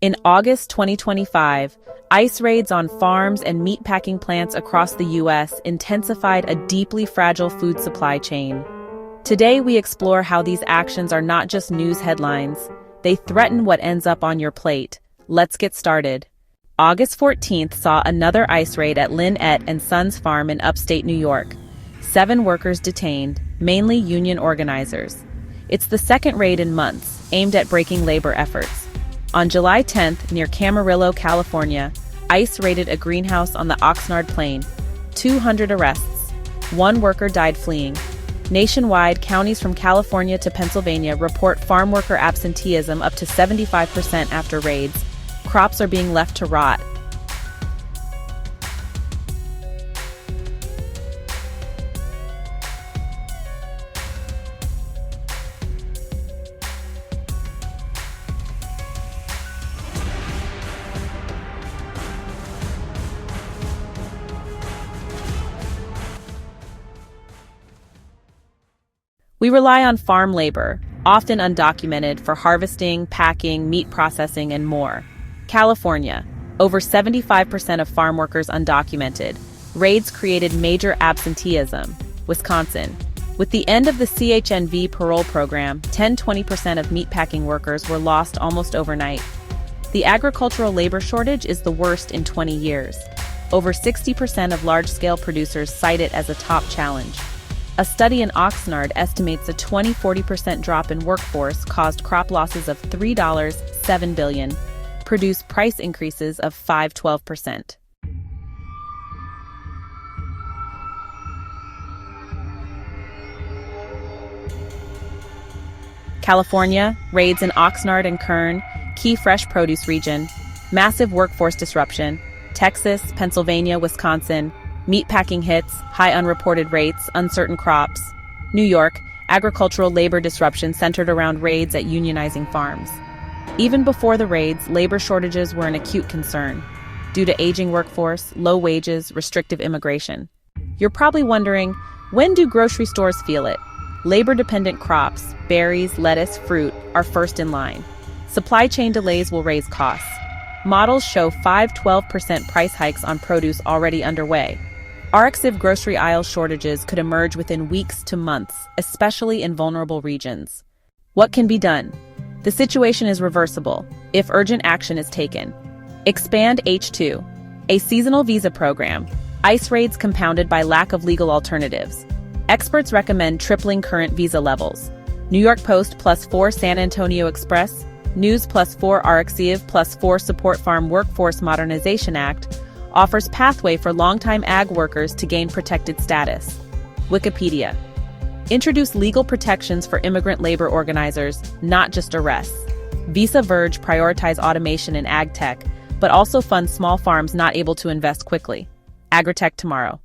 In August 2025, ICE raids on farms and meatpacking plants across the U.S. intensified a deeply fragile food supply chain. Today, we explore how these actions are not just news headlines, they threaten what ends up on your plate. Let's get started. August 14th saw another ICE raid at Lynette and Sons Farm in upstate New York. 7 workers detained, mainly union organizers. It's the second raid in months, aimed at breaking labor efforts. On July 10th, near Camarillo, California, ICE raided a greenhouse on the Oxnard Plain. 200 arrests. 1 worker died fleeing. Nationwide, counties from California to Pennsylvania report farm worker absenteeism up to 75% after raids. Crops are being left to rot. We rely on farm labor, often undocumented, for harvesting, packing, meat processing, and more. California, over 75% of farm workers undocumented. Raids created major absenteeism. Wisconsin, with the end of the CHNV parole program, 10–20% of meatpacking workers were lost almost overnight. The agricultural labor shortage is the worst in 20 years. Over 60% of large-scale producers cite it as a top challenge. A study in Oxnard estimates a 20–40% drop in workforce caused crop losses of $3.7 billion, produced price increases of 5–12%. California, raids in Oxnard and Kern, key fresh produce region, massive workforce disruption. Texas, Pennsylvania, Wisconsin, meatpacking hits, high unreported rates, uncertain crops. New York, agricultural labor disruption centered around raids at unionizing farms. Even before the raids, labor shortages were an acute concern, due to aging workforce, low wages, restrictive immigration. You're probably wondering, when do grocery stores feel it? Labor-dependent crops, berries, lettuce, fruit, are first in line. Supply chain delays will raise costs. Models show 5–12% price hikes on produce already underway. RxIV grocery aisle shortages could emerge within weeks to months, especially in vulnerable regions. What can be done? The situation is reversible, if urgent action is taken. Expand H-2, a seasonal visa program. ICE raids compounded by lack of legal alternatives. Experts recommend tripling current visa levels. New York Post +4 San Antonio Express, News +4 RxIV +4 Support Farm Workforce Modernization Act, offers pathway for longtime ag workers to gain protected status. Wikipedia. Introduce legal protections for immigrant labor organizers, not just arrests. Visa Verge prioritize automation in ag tech, but also fund small farms not able to invest quickly. Agritech tomorrow.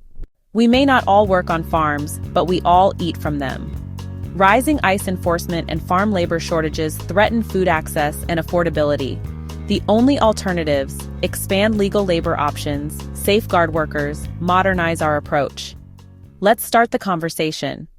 We may not all work on farms, but we all eat from them. Rising ICE enforcement and farm labor shortages threaten food access and affordability. The only alternatives: expand legal labor options, safeguard workers, modernize our approach. Let's start the conversation.